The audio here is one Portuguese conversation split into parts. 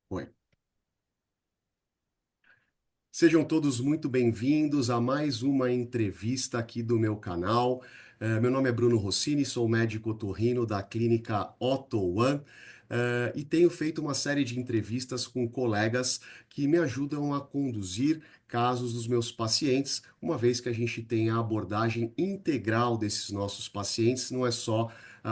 Oi. Sejam todos muito bem-vindos a mais uma entrevista aqui do meu canal. Meu nome é Bruno Rossini, sou médico otorrino da clínica Otto One, e tenho feito uma série de entrevistas com colegas que me ajudam a conduzir casos dos meus pacientes, uma vez que a gente tem a abordagem integral desses nossos pacientes, não é só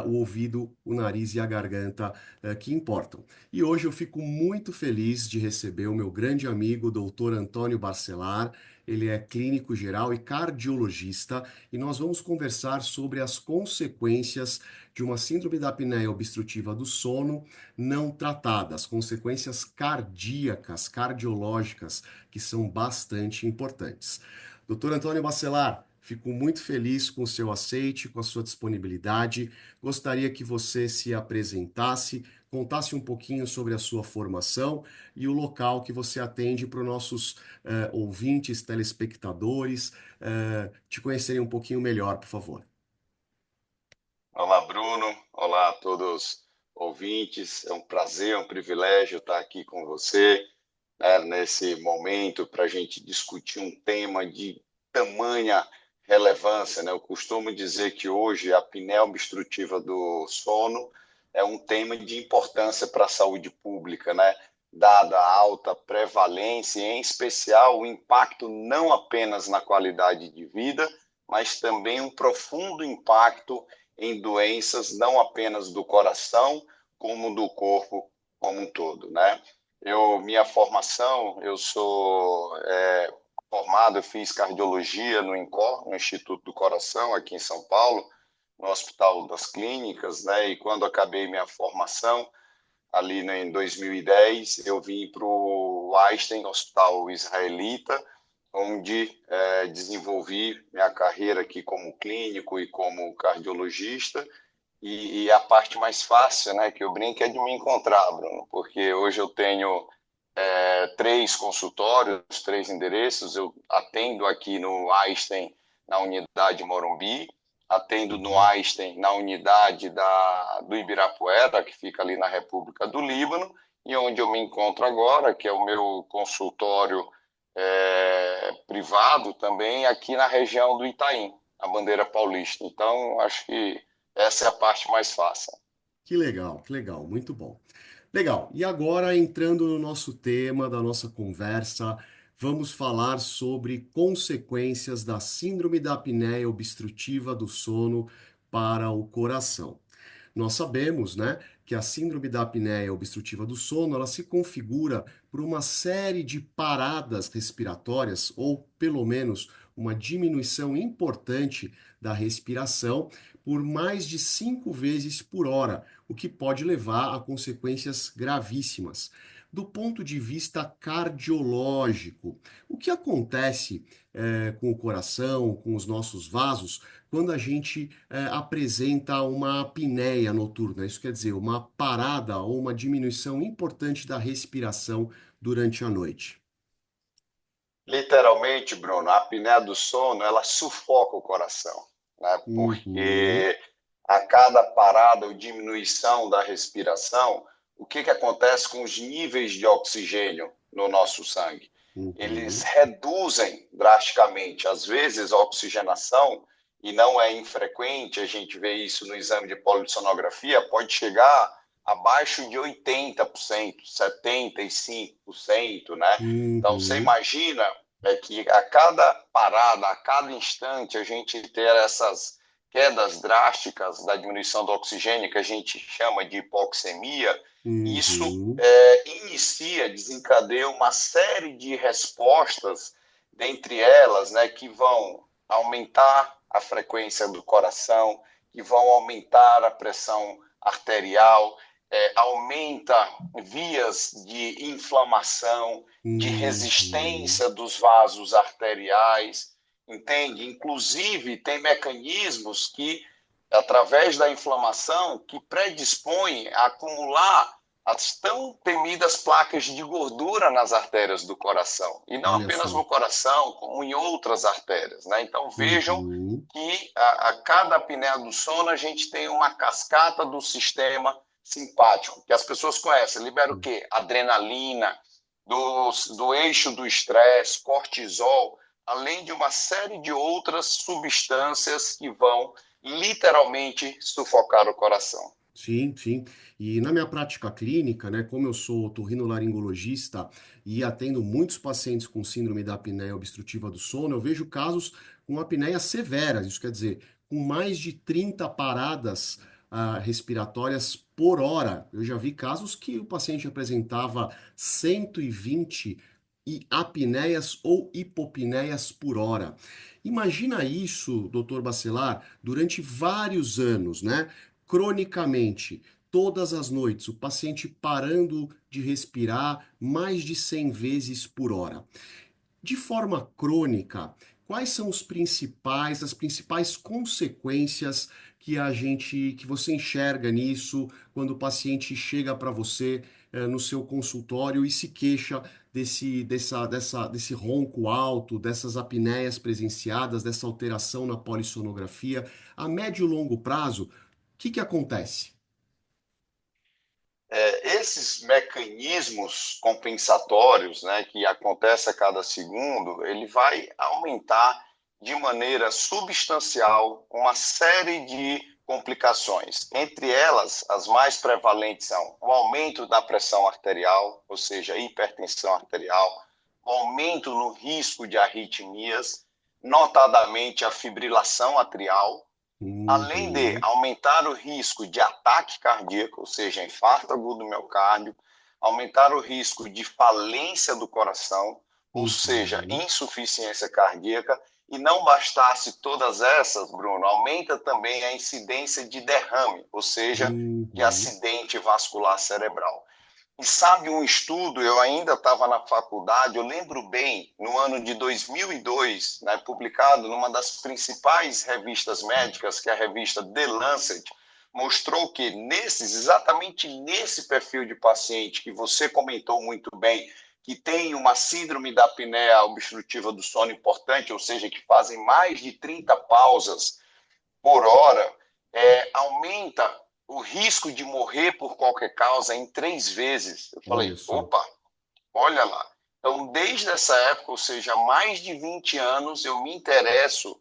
o ouvido, o nariz e a garganta que importam. E hoje eu fico muito feliz de receber o meu grande amigo, Dr. Antônio Barcelar. Ele é clínico geral e cardiologista, e nós vamos conversar sobre as consequências de uma síndrome da apneia obstrutiva do sono não tratada, as consequências cardíacas, cardiológicas, que são bastante importantes. Dr. Antônio Bacelar, fico muito feliz com o seu aceite, com a sua disponibilidade. Gostaria que você se apresentasse, contasse um pouquinho sobre a sua formação e o local que você atende para os nossos ouvintes, telespectadores, te conhecerem um pouquinho melhor, por favor. Olá, Bruno. Olá a todos ouvintes. É um prazer, é um privilégio estar aqui com você, né, nesse momento para a gente discutir um tema de tamanha relevância, né? Eu costumo dizer que hoje a apneia obstrutiva do sono é um tema de importância para a saúde pública, né? Dada a alta prevalência, e em especial o impacto não apenas na qualidade de vida, mas também um profundo impacto em doenças não apenas do coração, como do corpo como um todo, né? Minha formação, eu sou formado, eu fiz cardiologia no INCOR, no Instituto do Coração, aqui em São Paulo, no Hospital das Clínicas, né? E quando acabei minha formação, ali né, em 2010, eu vim para o Einstein Hospital Israelita, onde desenvolvi minha carreira aqui como clínico e como cardiologista. E a parte mais fácil, né, que eu brinco, é de me encontrar, Bruno, porque hoje eu tenho três consultórios, três endereços. Eu atendo aqui no Einstein, na unidade Morumbi, atendo no Sim. Einstein, na unidade do Ibirapuera, que fica ali na República do Líbano, e onde eu me encontro agora, que é o meu consultório privado também, aqui na região do Itaim, a Bandeira Paulista. Então, acho que essa é a parte mais fácil. Que legal, muito bom. Legal, e agora entrando no nosso tema da nossa conversa, vamos falar sobre consequências da síndrome da apneia obstrutiva do sono para o coração. Nós sabemos, né, que a síndrome da apneia obstrutiva do sono, ela se configura por uma série de paradas respiratórias, ou pelo menos uma diminuição importante da respiração por mais de 5 vezes por hora, o que pode levar a consequências gravíssimas. Do ponto de vista cardiológico, o que acontece com o coração, com os nossos vasos, quando a gente apresenta uma apneia noturna? Isso quer dizer, uma parada ou uma diminuição importante da respiração durante a noite. Literalmente, Bruno, a apneia do sono, ela sufoca o coração, né? Uhum, Porque a cada parada ou diminuição da respiração, o que acontece com os níveis de oxigênio no nosso sangue? Eles uhum. reduzem drasticamente. Às vezes, a oxigenação, e não é infrequente, a gente vê isso no exame de polissonografia, pode chegar abaixo de 80%, 75%, né? Então, você Uhum, imagina que a cada parada, a cada instante, a gente ter essas quedas drásticas da diminuição do oxigênio, que a gente chama de hipoxemia. Isso uhum, inicia, desencadeia uma série de respostas, dentre elas, né, que vão aumentar a frequência do coração, que vão aumentar a pressão arterial, aumenta vias de inflamação, de uhum. resistência dos vasos arteriais, entende? Inclusive, tem mecanismos que, através da inflamação, que predispõem a acumular as tão temidas placas de gordura nas artérias do coração. E não Olha apenas no só. coração, como em outras artérias, né? Então, vejam Uhum, que a cada apneia do sono a gente tem uma cascata do sistema simpático, que as pessoas conhecem. Libera o quê? Adrenalina, do eixo do estresse, cortisol, além de uma série de outras substâncias que vão literalmente sufocar o coração. Sim, sim. E na minha prática clínica, né, como eu sou otorrinolaringologista e atendo muitos pacientes com síndrome da apneia obstrutiva do sono, eu vejo casos com apneia severas, isso quer dizer, com mais de 30 paradas respiratórias por hora. Eu já vi casos que o paciente apresentava 120 apneias ou hipopneias por hora. Imagina isso, doutor Bacelar, durante vários anos, né? Cronicamente, todas as noites, o paciente parando de respirar mais de 100 vezes por hora. De forma crônica, quais são as principais consequências que você enxerga nisso quando o paciente chega para você no seu consultório e se queixa desse ronco alto, dessas apneias presenciadas, dessa alteração na polissonografia? A médio e longo prazo, o que acontece? Esses mecanismos compensatórios, né, que acontece a cada segundo, ele vai aumentar de maneira substancial uma série de complicações. Entre elas, as mais prevalentes são o aumento da pressão arterial, ou seja, hipertensão arterial, o aumento no risco de arritmias, notadamente a fibrilação atrial, além de Uhum, aumentar o risco de ataque cardíaco, ou seja, infarto agudo do miocárdio, aumentar o risco de falência do coração, ou seja, uhum, insuficiência cardíaca, e não bastasse todas essas, Bruno, aumenta também a incidência de derrame, ou seja, de uhum. acidente vascular cerebral. E sabe um estudo, eu ainda estava na faculdade, eu lembro bem, no ano de 2002, né, publicado numa das principais revistas médicas, que é a revista The Lancet, mostrou que exatamente nesse perfil de paciente que você comentou muito bem, que tem uma síndrome da apneia obstrutiva do sono importante, ou seja, que fazem mais de 30 pausas por hora, aumenta o risco de morrer por qualquer causa em 3 vezes. Eu Olha falei, só. opa, olha lá. Então, desde essa época, ou seja, há mais de 20 anos, eu me interesso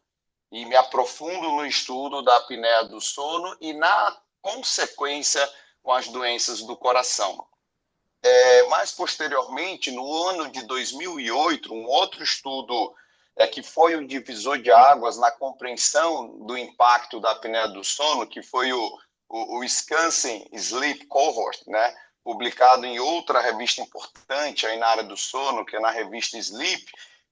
e me aprofundo no estudo da apneia do sono e na consequência com as doenças do coração. Mais posteriormente, no ano de 2008, um outro estudo que foi um divisor de águas na compreensão do impacto da apneia do sono, que foi o Scansen Sleep Cohort, né, publicado em outra revista importante aí na área do sono, que é na revista Sleep,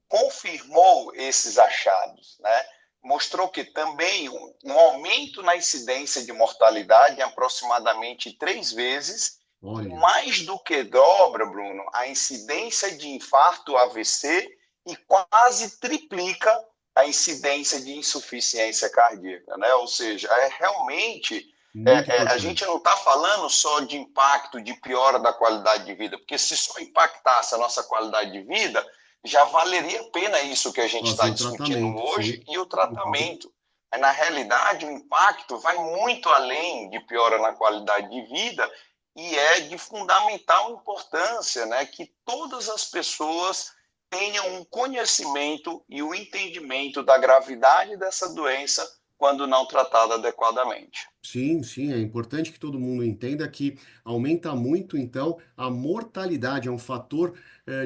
confirmou esses achados, né? Mostrou que também um aumento na incidência de mortalidade em aproximadamente 3 vezes, Olha. mais do que dobra, Bruno, a incidência de infarto AVC e quase triplica a incidência de insuficiência cardíaca, né? Ou seja, realmente Muito a gente não importante. está falando só de impacto, de piora da qualidade de vida, porque se só impactasse a nossa qualidade de vida, já valeria a pena isso que a gente está Fazer o discutindo tratamento, hoje sim. e o Uhum. tratamento. Mas, na realidade, o impacto vai muito além de piora na qualidade de vida e é de fundamental importância, né, que todas as pessoas tenham um conhecimento e um entendimento da gravidade dessa doença quando não tratada adequadamente. Sim, sim, é importante que todo mundo entenda que aumenta muito, então, a mortalidade, é um fator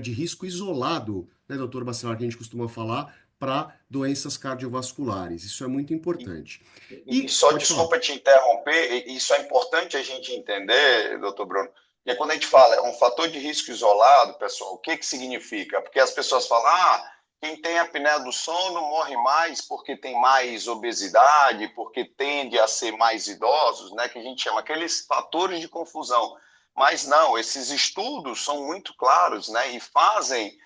de risco isolado, né, doutor Bacelar, que a gente costuma falar, para doenças cardiovasculares. Isso é muito E, importante. e E, só pode falar. desculpa te interromper, isso é importante a gente entender, doutor Bruno, porque quando a gente fala é um fator de risco isolado, pessoal, o que significa? Porque as pessoas falam, quem tem apneia do sono morre mais porque tem mais obesidade, porque tende a ser mais idosos, né, que a gente chama aqueles fatores de confusão. Mas não, esses estudos são muito claros, né, e fazem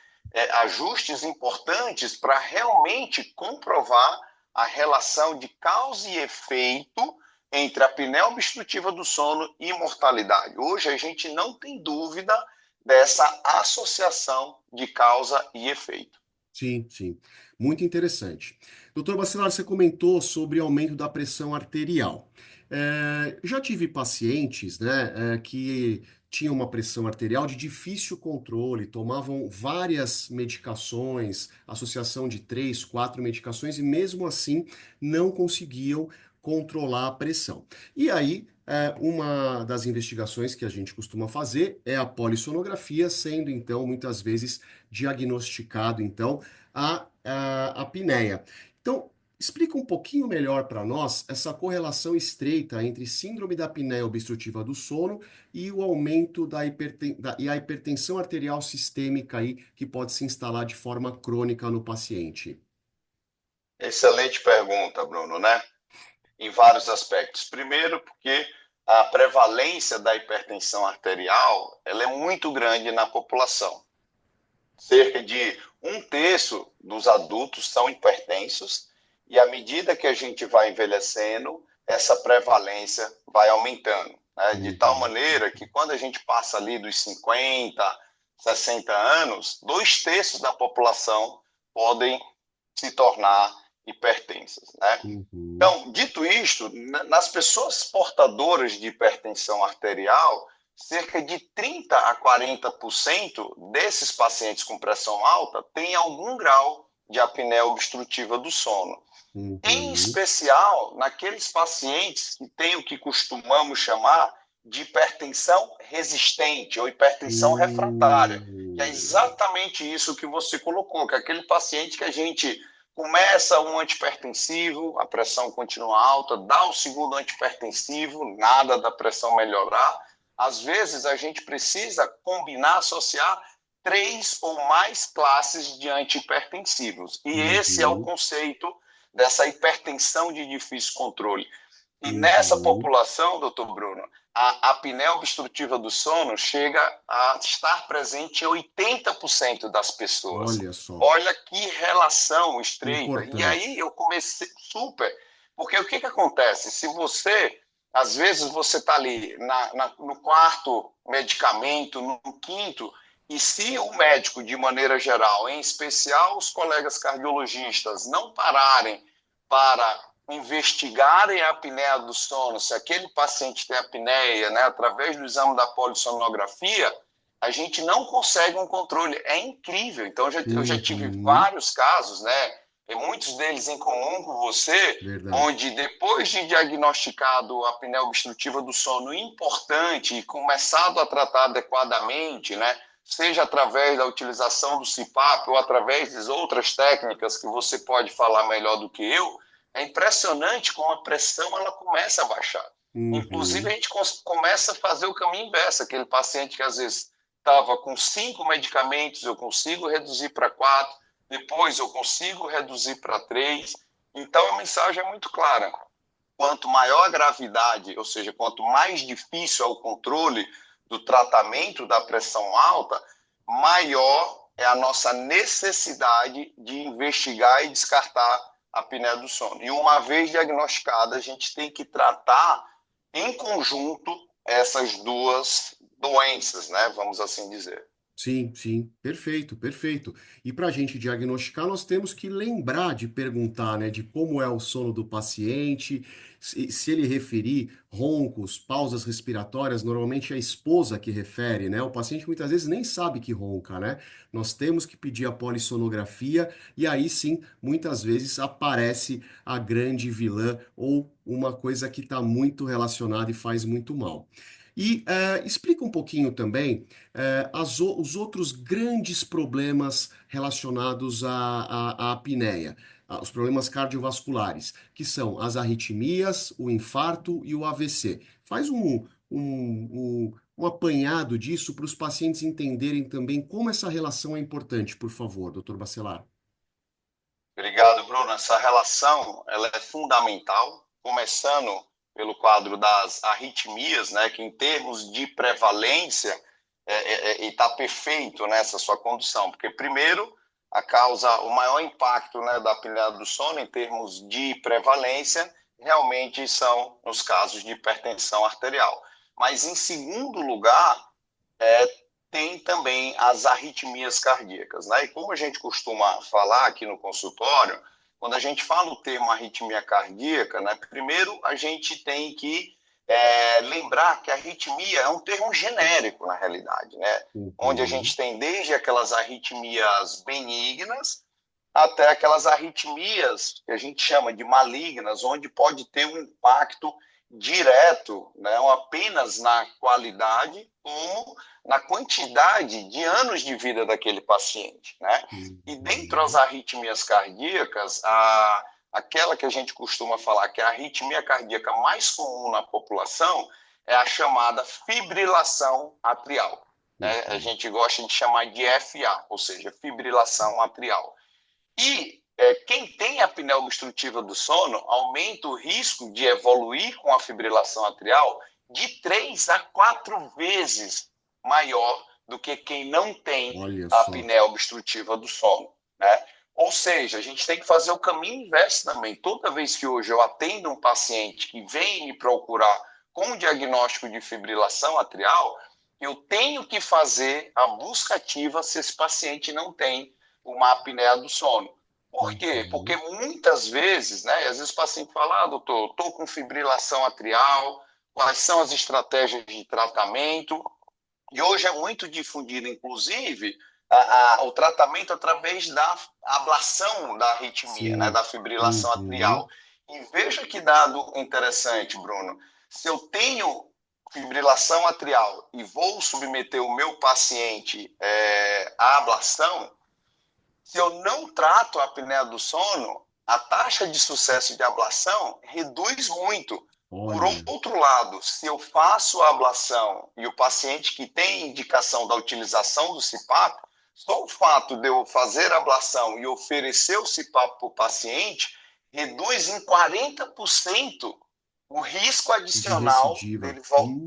ajustes importantes para realmente comprovar a relação de causa e efeito entre a apneia obstrutiva do sono e mortalidade. Hoje a gente não tem dúvida dessa associação de causa e efeito. Sim, sim. Muito interessante. Doutor Bacelar, você comentou sobre aumento da pressão arterial. Já tive pacientes, né, que tinham uma pressão arterial de difícil controle, tomavam várias medicações, associação de três, quatro medicações, e mesmo assim não conseguiam controlar a pressão. E aí, uma das investigações que a gente costuma fazer é a polissonografia, sendo então muitas vezes diagnosticado então a apneia. Então, explica um pouquinho melhor para nós essa correlação estreita entre síndrome da apneia obstrutiva do sono e o aumento e a hipertensão arterial sistêmica aí, que pode se instalar de forma crônica no paciente. Excelente pergunta, Bruno, né? Em vários aspectos. Primeiro, porque a prevalência da hipertensão arterial ela é muito grande na população. Cerca de um terço dos adultos são hipertensos e à medida que a gente vai envelhecendo, essa prevalência vai aumentando, né? De tal Uhum. maneira que quando a gente passa ali dos 50, 60 anos, dois terços da população podem se tornar hipertensas, né? Uhum. Então, dito isto, nas pessoas portadoras de hipertensão arterial, cerca de 30 a 40% desses pacientes com pressão alta têm algum grau de apneia obstrutiva do sono. Em Uhum. especial, naqueles pacientes que têm o que costumamos chamar de hipertensão resistente ou hipertensão refratária, que é Uhum. exatamente isso que você colocou, que é aquele paciente que a gente começa um antihipertensivo, a pressão continua alta, dá o segundo antihipertensivo, nada da pressão melhorar. Às vezes a gente precisa combinar, associar três ou mais classes de antihipertensivos. E esse é o Uhum. conceito dessa hipertensão de difícil controle. E nessa Uhum. população, doutor Bruno, a apneia obstrutiva do sono chega a estar presente em 80% das pessoas. Olha só, Olha que relação estreita. E aí importante. eu comecei super, porque o que acontece? Se você, às vezes você está ali no quarto medicamento, no quinto, e se o médico, de maneira geral, em especial os colegas cardiologistas, não pararem para investigarem a apneia do sono, se aquele paciente tem apneia, né, através do exame da polissonografia, a gente não consegue um controle. É incrível. Então, eu já tive Uhum. vários casos, né, e muitos deles em comum com você, Verdade. onde depois de diagnosticado a apneia obstrutiva do sono importante e começado a tratar adequadamente, né, seja através da utilização do CPAP ou através de outras técnicas que você pode falar melhor do que eu, é impressionante como a pressão ela começa a baixar. Inclusive, a Uhum. gente começa a fazer o caminho inverso. Aquele paciente que às vezes estava com 5 medicamentos, eu consigo reduzir para 4, depois eu consigo reduzir para 3. Então, a mensagem é muito clara. Quanto maior a gravidade, ou seja, quanto mais difícil é o controle do tratamento da pressão alta, maior é a nossa necessidade de investigar e descartar a apneia do sono. E uma vez diagnosticada, a gente tem que tratar em conjunto essas duas doenças, né? Vamos assim dizer. Sim, sim, perfeito, perfeito. E para a gente diagnosticar, nós temos que lembrar de perguntar, né, de como é o sono do paciente, se ele referir roncos, pausas respiratórias, normalmente é a esposa que refere, né? O paciente muitas vezes nem sabe que ronca, né? Nós temos que pedir a polissonografia e aí sim, muitas vezes aparece a grande vilã ou uma coisa que está muito relacionada e faz muito mal. E explica um pouquinho também os outros grandes problemas relacionados à apneia, os problemas cardiovasculares, que são as arritmias, o infarto e o AVC. Faz um apanhado disso para os pacientes entenderem também como essa relação é importante, por favor, doutor Bacelar. Obrigado, Bruno. Essa relação ela é fundamental, começando pelo quadro das arritmias, né, que em termos de prevalência está perfeito nessa sua condução, porque primeiro a causa, o maior impacto, né, da apneia do sono em termos de prevalência realmente são nos casos de hipertensão arterial. Mas em segundo lugar, tem também as arritmias cardíacas, né? E como a gente costuma falar aqui no consultório, quando a gente fala o termo arritmia cardíaca, né, primeiro a gente tem que lembrar que a arritmia é um termo genérico, na realidade, né? Onde a Uhum. gente tem desde aquelas arritmias benignas até aquelas arritmias que a gente chama de malignas, onde pode ter um impacto direto, né, não apenas na qualidade, como na quantidade de anos de vida daquele paciente. Né? E dentro das Uhum. arritmias cardíacas, aquela que a gente costuma falar que é a arritmia cardíaca mais comum na população é a chamada fibrilação atrial. Né? A Uhum. gente gosta de chamar de FA, ou seja, fibrilação atrial. E quem tem apneia obstrutiva do sono aumenta o risco de evoluir com a fibrilação atrial de 3 a 4 vezes maior do que quem não tem Olha a só. apneia obstrutiva do sono. Né? Ou seja, a gente tem que fazer o caminho inverso também. Toda vez que hoje eu atendo um paciente que vem me procurar com o diagnóstico de fibrilação atrial, eu tenho que fazer a busca ativa se esse paciente não tem uma apneia do sono. Por quê? Porque Uhum. muitas vezes, né, às vezes o paciente fala, doutor, estou com fibrilação atrial, quais são as estratégias de tratamento? E hoje é muito difundido, inclusive, o tratamento através da ablação da arritmia, né, Sim. da fibrilação atrial. Uhum. E veja que dado interessante, Bruno. Se eu tenho fibrilação atrial e vou submeter o meu paciente à ablação, se eu não trato a apneia do sono, a taxa de sucesso de ablação reduz muito. Por Olha. outro lado, se eu faço a ablação e o paciente que tem indicação da utilização do CPAP, só o fato de eu fazer a ablação e oferecer o CPAP para o paciente reduz em 40% o risco De adicional recidiva. dele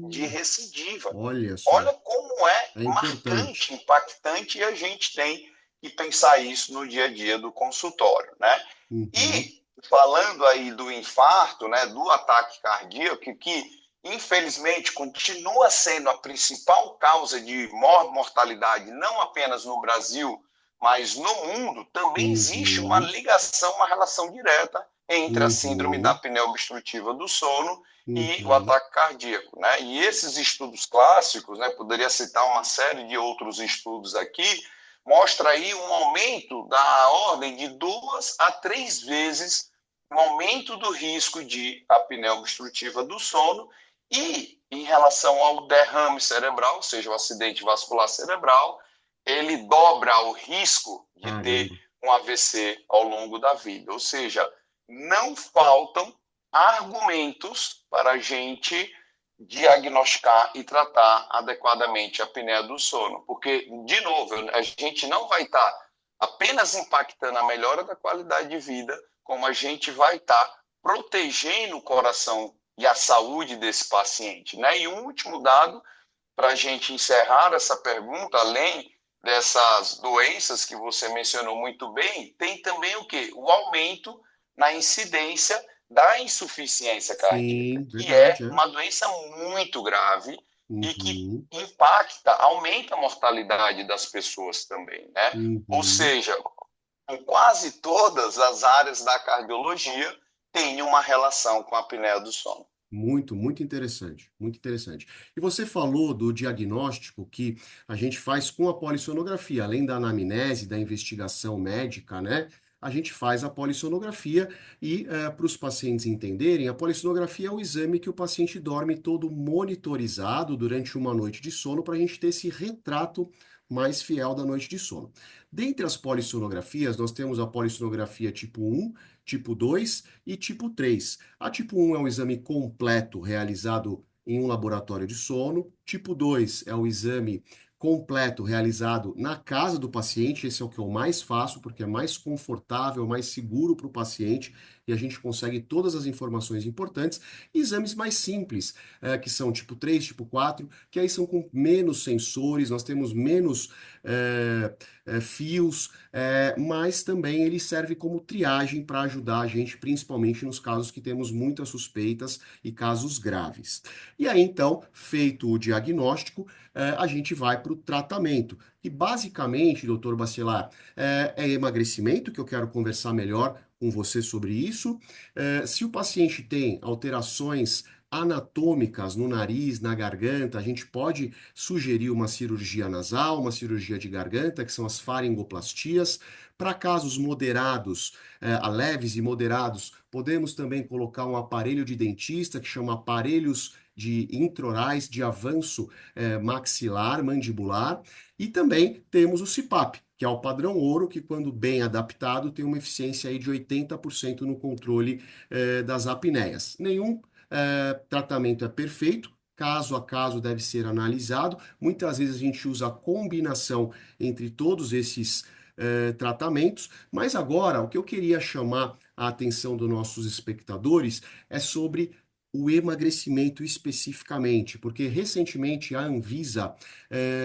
de recidiva. Olha só. Olha como é É marcante, importante. impactante, e a gente tem que pensar isso no dia a dia do consultório, né? Uhum. E falando aí do infarto, né, do ataque cardíaco, que infelizmente continua sendo a principal causa de mortalidade, não apenas no Brasil, mas no mundo, também existe uma Uhum. ligação, uma relação direta entre a síndrome da Uhum. apneia obstrutiva do sono e o Uhum. ataque cardíaco, né? E esses estudos clássicos, né, poderia citar uma série de outros estudos aqui, mostra aí um aumento da ordem de 2 a 3 vezes o aumento do risco de apneia obstrutiva do sono e em relação ao derrame cerebral, ou seja, o acidente vascular cerebral, ele dobra o risco de ter Caramba. um AVC ao longo da vida. Ou seja, não faltam argumentos para a gente diagnosticar e tratar adequadamente a apneia do sono. Porque, de novo, a gente não vai estar apenas impactando a melhora da qualidade de vida, como a gente vai estar protegendo o coração e a saúde desse paciente. Né? E um último dado, para a gente encerrar essa pergunta, além dessas doenças que você mencionou muito bem, tem também o quê? O aumento na incidência da insuficiência cardíaca, Sim, que é verdade, é. uma doença muito grave e que Uhum. impacta, aumenta a mortalidade das pessoas também, né? Ou Uhum. seja, em quase todas as áreas da cardiologia tem uma relação com a apneia do sono. Muito, muito interessante, muito interessante. E você falou do diagnóstico que a gente faz com a polissonografia, além da anamnese, da investigação médica, né? A gente faz a polissonografia e, para os pacientes entenderem, a polissonografia é o exame que o paciente dorme todo monitorizado durante uma noite de sono para a gente ter esse retrato mais fiel da noite de sono. Dentre as polissonografias, nós temos a polissonografia tipo 1, tipo 2 e tipo 3. A tipo 1 é um exame completo realizado em um laboratório de sono. Tipo 2 é o exame completo realizado na casa do paciente. Esse é o que eu mais faço, porque é mais confortável, mais seguro para o paciente e a gente consegue todas as informações importantes. E exames mais simples, que são tipo 3, tipo 4, que aí são com menos sensores, nós temos menos fios, mas também ele serve como triagem para ajudar a gente, principalmente nos casos que temos muitas suspeitas e casos graves. E aí, então, feito o diagnóstico, a gente vai para o tratamento. E basicamente, doutor Bacelar, é emagrecimento que eu quero conversar melhor com você sobre isso. Se o paciente tem alterações anatômicas no nariz, na garganta, a gente pode sugerir uma cirurgia nasal, uma cirurgia de garganta, que são as faringoplastias. Para casos moderados, a leves e moderados, podemos também colocar um aparelho de dentista que chama aparelhos de intraorais de avanço maxilar, mandibular, e também temos o CPAP, que é o padrão ouro, que quando bem adaptado tem uma eficiência aí de 80% no controle das apneias. Nenhum tratamento é perfeito, caso a caso deve ser analisado. Muitas vezes a gente usa a combinação entre todos esses tratamentos, mas agora o que eu queria chamar a atenção dos nossos espectadores é sobre o emagrecimento especificamente, porque recentemente a Anvisa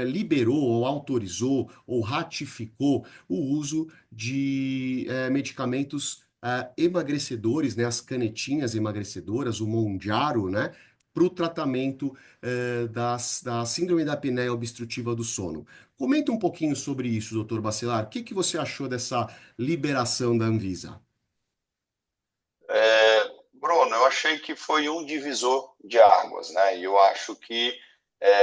liberou ou autorizou ou ratificou o uso de medicamentos emagrecedores, né, as canetinhas emagrecedoras, o Mounjaro, né, para o tratamento da síndrome da apneia obstrutiva do sono. Comenta um pouquinho sobre isso, doutor Bacelar. O que que você achou dessa liberação da Anvisa? Bruno, eu achei que foi um divisor de águas, né? E eu acho que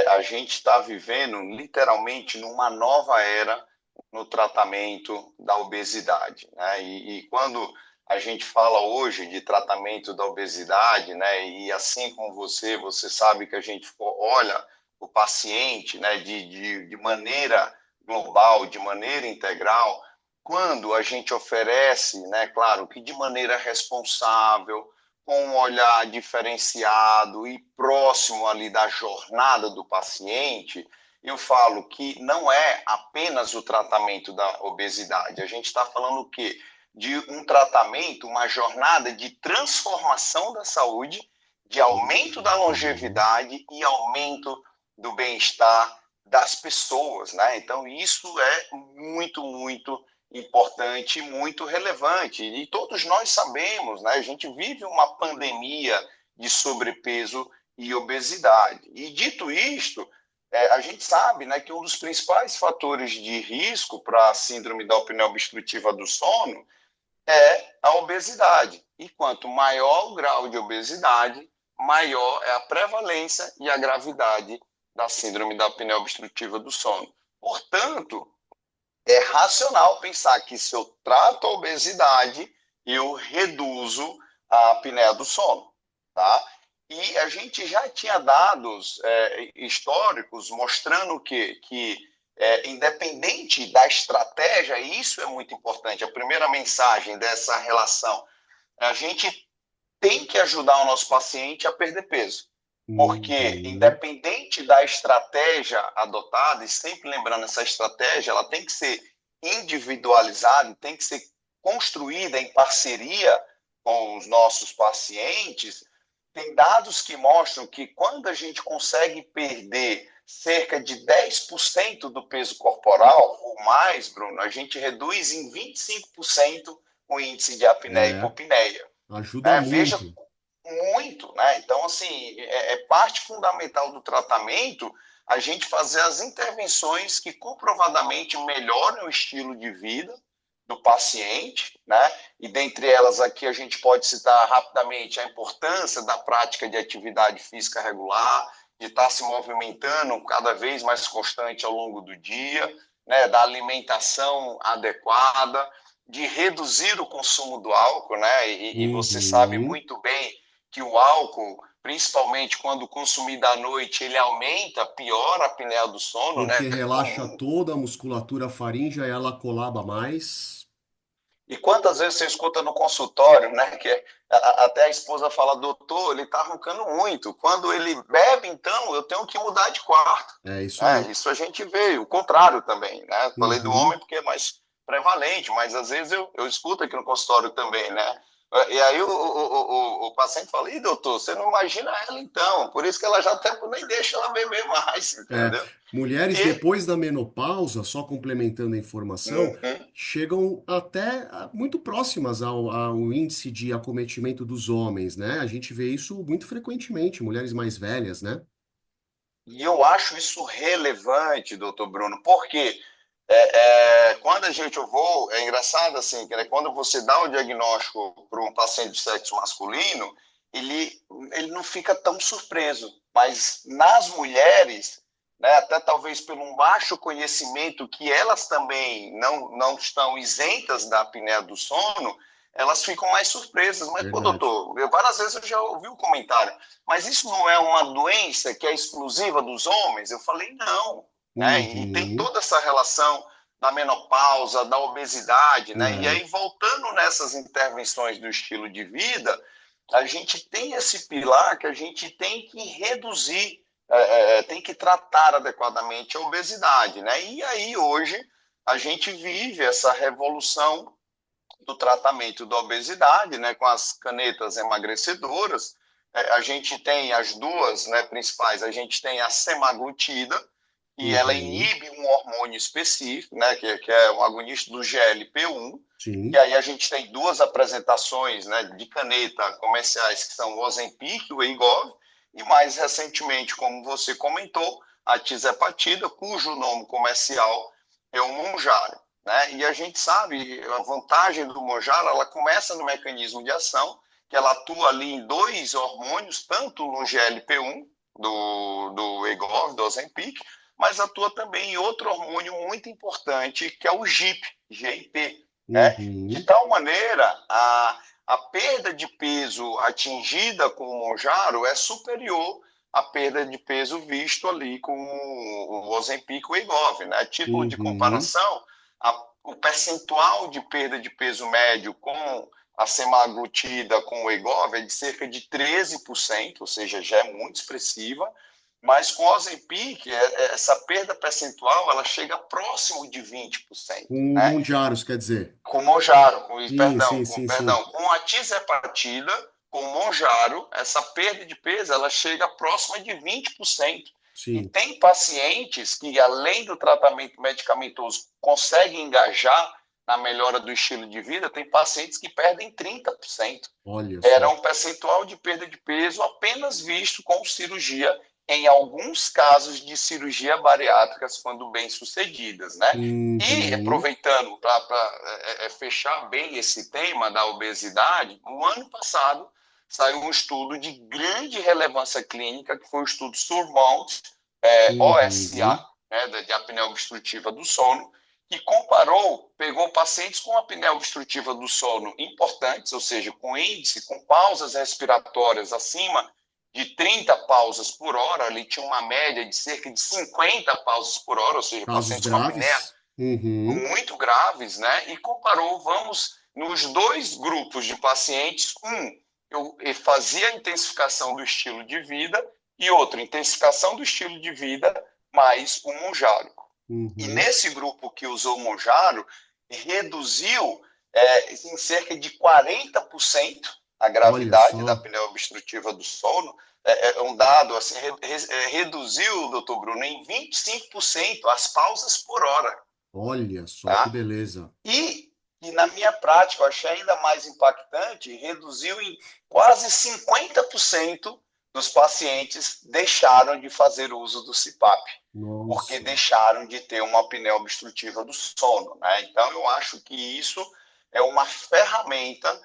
a gente está vivendo literalmente numa nova era no tratamento da obesidade, né? E quando a gente fala hoje de tratamento da obesidade, né? E assim como você sabe que a gente olha o paciente, né? De maneira global, de maneira integral, quando a gente oferece, né? Claro que de maneira responsável, com um olhar diferenciado e próximo ali da jornada do paciente, eu falo que não é apenas o tratamento da obesidade. A gente está falando o quê? De um tratamento, uma jornada de transformação da saúde, de aumento da longevidade e aumento do bem-estar das pessoas, né? Então, isso é muito, muito importante, muito relevante. E todos nós sabemos, né? A gente vive uma pandemia de sobrepeso e obesidade. E dito isto, a gente sabe, né, que um dos principais fatores de risco para a síndrome da apneia obstrutiva do sono é a obesidade. E quanto maior o grau de obesidade, maior é a prevalência e a gravidade da síndrome da apneia obstrutiva do sono. Portanto, é racional pensar que se eu trato a obesidade, eu reduzo a apneia do sono, tá? E a gente já tinha dados históricos mostrando que independente da estratégia, e isso é muito importante, a primeira mensagem dessa relação, a gente tem que ajudar o nosso paciente a perder peso. Porque, Uhum. independente da estratégia adotada, e sempre lembrando, essa estratégia ela tem que ser individualizada, tem que ser construída em parceria com os nossos pacientes. Tem dados que mostram que quando a gente consegue perder cerca de 10% do peso corporal ou mais, Bruno, a gente reduz em 25% o índice de apneia e É, hipopneia. ajuda Né? Veja muito. muito, né? Então, assim, é parte fundamental do tratamento a gente fazer as intervenções que comprovadamente melhoram o estilo de vida do paciente, né? E dentre elas aqui a gente pode citar rapidamente a importância da prática de atividade física regular, de estar se movimentando cada vez mais constante ao longo do dia, né? Da alimentação adequada, de reduzir o consumo do álcool, né? E você sabe Uhum. muito bem que o álcool, principalmente quando consumido à noite, ele aumenta, piora a apneia do sono, né? Porque relaxa Comum. toda a musculatura faríngea e ela colaba mais. E quantas vezes você escuta no consultório, né, que até a esposa fala, doutor, ele está roncando muito. Quando ele bebe, então, eu tenho que mudar de quarto. É isso Né? aí. Isso a gente vê, o contrário também, né? Falei do Uhum. homem porque é mais prevalente, mas às vezes eu escuto aqui no consultório também, né? E aí o paciente fala, ih, doutor, você não imagina ela então, por isso que ela já até nem deixa ela beber mais, É, entendeu? mulheres E, depois da menopausa, só complementando a informação, uhum. chegam até muito próximas ao índice de acometimento dos homens, né? A gente vê isso muito frequentemente, mulheres mais velhas, né? E eu acho isso relevante, doutor Bruno, porque quando a gente eu vou, é engraçado assim, que né, quando você dá o diagnóstico para um paciente de sexo masculino, ele, ele não fica tão surpreso. Mas nas mulheres, né, até talvez pelo baixo conhecimento que elas também não estão isentas da apneia do sono, elas ficam mais surpresas. Mas, pô, Verdade. doutor, várias vezes eu já ouvi o comentário, mas isso não é uma doença que é exclusiva dos homens? Eu falei, não. Né? E tem Uhum. toda essa relação da menopausa, da obesidade, né? E É, aí, voltando nessas intervenções do estilo de vida, a gente tem esse pilar que a gente tem que reduzir, tem que tratar adequadamente a obesidade, né? E aí, hoje, a gente vive essa revolução do tratamento da obesidade, né, com as canetas emagrecedoras. A gente tem as duas, né, principais. A gente tem a semaglutida, e ela uhum. inibe um hormônio específico, né, que é um agonista do GLP-1. E Sim. aí a gente tem duas apresentações, né, de caneta comerciais, que são o Ozempic e o Wegovy, e mais recentemente, como você comentou, a tirzepatida, cujo nome comercial é o Mounjaro. Né? E a gente sabe, a vantagem do Mounjaro, ela começa no mecanismo de ação, que ela atua ali em dois hormônios, tanto no GLP-1, do Wegovy, do Ozempic, mas atua também em outro hormônio muito importante, que é o GIP, né? De Uhum. tal maneira, a perda de peso atingida com o Mounjaro é superior à perda de peso visto ali com o Ozempic e o Wegovy, né? A título de Uhum. comparação, o percentual de perda de peso médio com a semaglutida com o Wegovy é de cerca de 13%, ou seja, já é muito expressiva, mas com o Ozempic, essa perda percentual, ela chega próximo de 20%, Com né? Mondiaros, quer dizer. Com o Monjaro, Sim, sim, sim, sim. com a tirzepatida, com o Monjaro, essa perda de peso, ela chega próxima de 20%. E Sim. tem pacientes que, além do tratamento medicamentoso, conseguem engajar na melhora do estilo de vida, tem pacientes que perdem 30%. Olha Era só. um percentual de perda de peso apenas visto com cirurgia, em alguns casos de cirurgia bariátricas, quando bem sucedidas, né? E Uhum. aproveitando para fechar bem esse tema da obesidade, no ano passado saiu um estudo de grande relevância clínica, que foi o estudo Surmount, Uhum. OSA, né, de apneia obstrutiva do sono, que comparou, pegou pacientes com apneia obstrutiva do sono importantes, ou seja, com índice, com pausas respiratórias acima de 30 pausas por hora, ali tinha uma média de cerca de 50 pausas por hora, ou seja, Casos pacientes com apneia graves. Uhum. muito graves, né? E comparou, vamos, nos dois grupos de pacientes, eu fazia a intensificação do estilo de vida e outro, intensificação do estilo de vida mais o Monjaro. E Uhum. nesse grupo que usou o Monjaro, reduziu em cerca de 40% a Olha gravidade da só. apneia obstrutiva do sono. É um dado assim, reduziu, doutor Bruno, em 25% as pausas por hora. Olha só que Tá? beleza. E na minha prática, eu achei ainda mais impactante, reduziu em quase 50% dos pacientes deixaram de fazer uso do CPAP, porque Nossa. deixaram de ter uma apneia obstrutiva do sono. Né? Então, eu acho que isso é uma ferramenta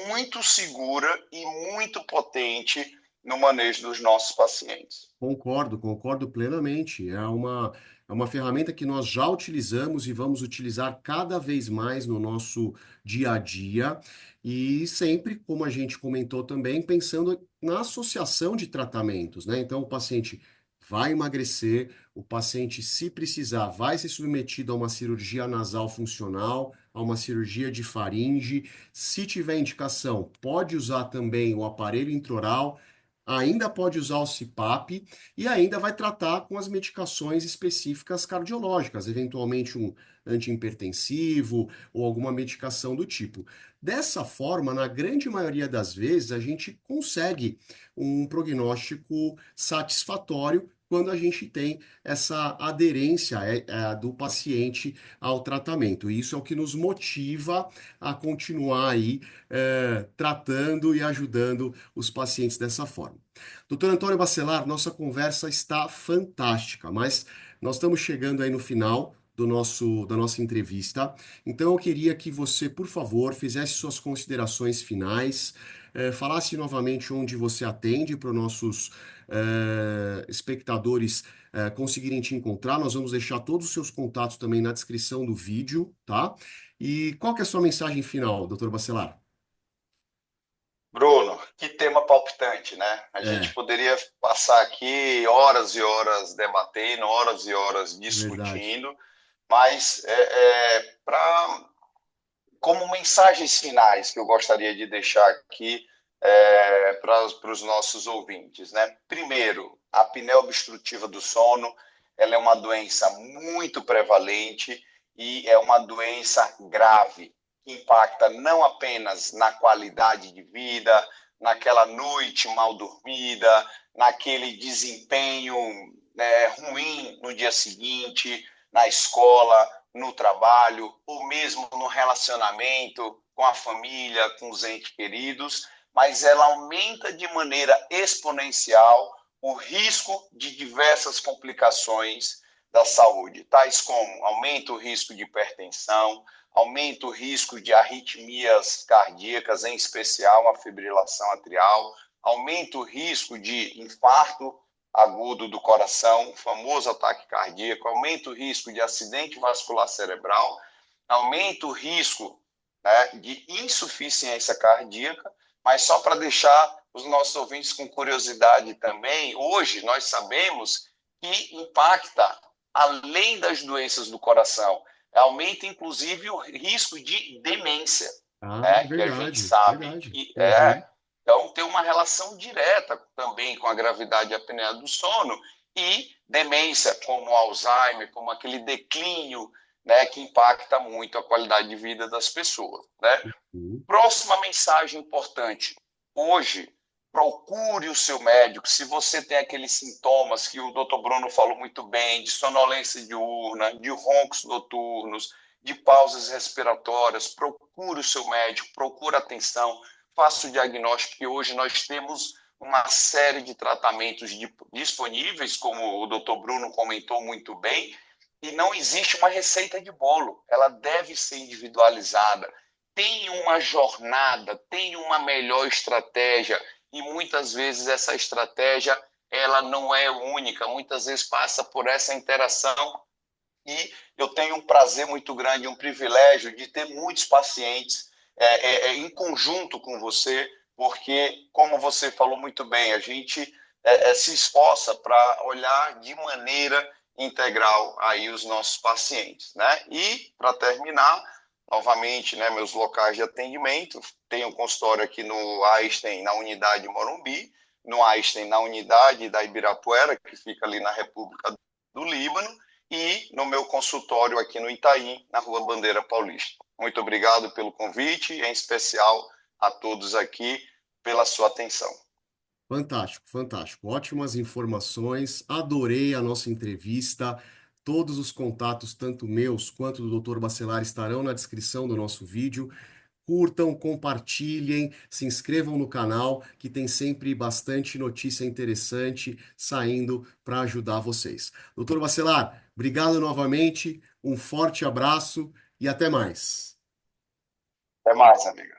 muito segura e muito potente no manejo dos nossos pacientes. Concordo, concordo plenamente. É uma ferramenta que nós já utilizamos e vamos utilizar cada vez mais no nosso dia a dia, e sempre, como a gente comentou também, pensando na associação de tratamentos, né? Então, o paciente vai emagrecer, o paciente, se precisar, vai ser submetido a uma cirurgia nasal funcional, a uma cirurgia de faringe. Se tiver indicação, pode usar também o aparelho intraoral, ainda pode usar o CPAP e ainda vai tratar com as medicações específicas cardiológicas, eventualmente um antihipertensivo ou alguma medicação do tipo. Dessa forma, na grande maioria das vezes, a gente consegue um prognóstico satisfatório quando a gente tem essa aderência do paciente ao tratamento. E isso é o que nos motiva a continuar aí tratando e ajudando os pacientes dessa forma. Doutor Antônio Bacelar, nossa conversa está fantástica, mas nós estamos chegando aí no final da nossa entrevista. Então, eu queria que você, por favor, fizesse suas considerações finais, falasse novamente onde você atende para os nossos espectadores conseguirem te encontrar. Nós vamos deixar todos os seus contatos também na descrição do vídeo, tá? E qual que é a sua mensagem final, doutor Bacelar? Bruno, que tema palpitante, né? A gente É, poderia passar aqui horas e horas debatendo, horas e horas verdade. discutindo, mas como mensagens finais que eu gostaria de deixar aqui para os nossos ouvintes, né? Primeiro, a apneia obstrutiva do sono, ela é uma doença muito prevalente e é uma doença grave que impacta não apenas na qualidade de vida, naquela noite mal dormida, naquele desempenho ruim no dia seguinte, na escola, no trabalho, ou mesmo no relacionamento com a família, com os entes queridos, mas ela aumenta de maneira exponencial o risco de diversas complicações da saúde, tais como aumenta o risco de hipertensão, aumenta o risco de arritmias cardíacas, em especial a fibrilação atrial, aumenta o risco de infarto agudo do coração, o famoso ataque cardíaco, aumenta o risco de acidente vascular cerebral, aumenta o risco, né, de insuficiência cardíaca, mas só para deixar os nossos ouvintes com curiosidade também, hoje nós sabemos que impacta, além das doenças do coração, aumenta inclusive o risco de demência, Ah, né, que a gente verdade, sabe verdade. que Uhum. então, tem uma relação direta também com a gravidade e a apneia do sono e demência, como Alzheimer, como aquele declínio, né, que impacta muito a qualidade de vida das pessoas, né? Uhum. Próxima mensagem importante. Hoje, procure o seu médico. Se você tem aqueles sintomas que o doutor Bruno falou muito bem, de sonolência diurna, de roncos noturnos, de pausas respiratórias, procure o seu médico, procure atenção, faça o diagnóstico, que hoje nós temos uma série de tratamentos disponíveis, como o doutor Bruno comentou muito bem, e não existe uma receita de bolo. Ela deve ser individualizada, tem uma jornada, tem uma melhor estratégia e muitas vezes essa estratégia ela não é única, muitas vezes passa por essa interação e eu tenho um prazer muito grande, um privilégio de ter muitos pacientes em conjunto com você, porque, como você falou muito bem, a gente se esforça para olhar de maneira integral aí os nossos pacientes, né? E, para terminar, novamente, né, meus locais de atendimento, tenho um consultório aqui no Einstein, na unidade Morumbi, no Einstein, na unidade da Ibirapuera, que fica ali na República do Líbano, e no meu consultório aqui no Itaim, na Rua Bandeira Paulista. Muito obrigado pelo convite, em especial a todos aqui pela sua atenção. Fantástico, fantástico. Ótimas informações. Adorei a nossa entrevista. Todos os contatos, tanto meus quanto do Dr. Bacelar, estarão na descrição do nosso vídeo. Curtam, compartilhem, se inscrevam no canal, que tem sempre bastante notícia interessante saindo para ajudar vocês. Doutor Bacelar, obrigado novamente, um forte abraço e até mais. Até mais, amigo.